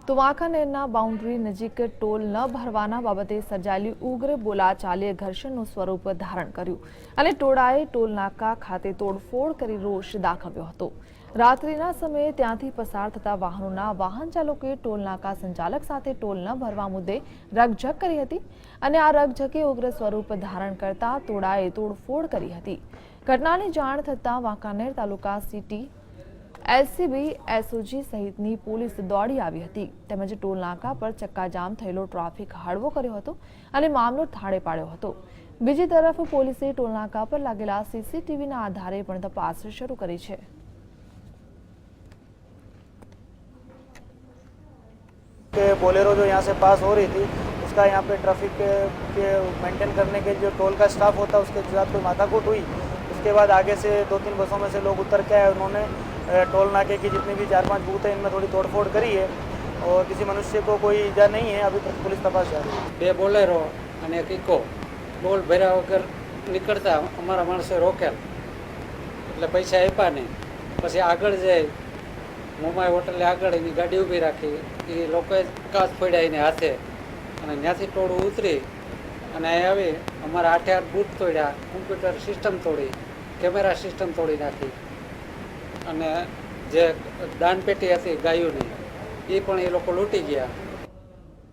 તો વાંકાનેરના બાઉન્ડ્રી નજીક ટોલ ન ભરવાના બાબતે સર્જાયેલી ઉગ્ર બોલાચાલીએ ઘર્ષણનું સ્વરૂપ ધારણ કર્યું અને ટોળાએ ટોલ નાકા ખાતે તોડફોડ કરી રોષ દાખવ્યો હતો। રાત્રિના સમયે ત્યાંથી પસાર થતા વાહનોના વાહન ચાલકોએ ટોલ નાકા સંચાલક સાથે ટોલ ન ભરવા મુદ્દે રકઝક કરી હતી અને આ રકઝકે ઉગ્ર સ્વરૂપ ધારણ કરતા ટોળાએ તોડફોડ કરી હતી। ઘટનાની જાણ થતાં વાંકાનેર તાલુકા સિટી એલસીબી એસઓજી સહિતની પોલીસ દોડી આવી હતી તેમજ ટોલ નાકા પર ચક્કાજામ થયેલો ટ્રાફિક હળવો કર્યો હતો અને મામલો થાળે પાડ્યો હતો। બીજી તરફ પોલીસે ટોલ નાકા પર લાગેલા સીસીટીવીના આધારે પણ તપાસ શરૂ કરી છે। बोलेरो जो यहाँ से पास हो रही थी उसका यहाँ पे ट्रैफिक के मेंटेन करने के जो टोल का स्टाफ होता है उसके साथ कोई माथाकूट हुई। उसके बाद आगे से 2-3 बसों में से लोग उतर के आए। उन्होंने टोल नाके की जितनी भी 4-5 बूथ है इनमें थोड़ी तोड़फोड़ करी है और किसी मनुष्य को कोई ईजा नहीं है। अभी तक पुलिस तपास जारी है। બે બોલેરો અને એક ઇકો ટોલ ભર્યા વગર નીકળતા અમારા માણસે રોકેલ એટલે પૈસા આપ્યા નહીં। પછી આગળ જાય મોમાઈ હોટલે આગળ એની ગાડી ઊભી રાખી એ લોકોએ કાચ ફોડ્યા એને હાથે અને ત્યાંથી ટોળું ઉતરી અને અહીં આવી અમારા 8 બૂથ તોડ્યા, કોમ્પ્યુટર સિસ્ટમ તોડી, કેમેરા સિસ્ટમ તોડી નાખી અને જે દાનપેટી હતી ગાયોની એ પણ એ લોકો લૂંટી ગયા।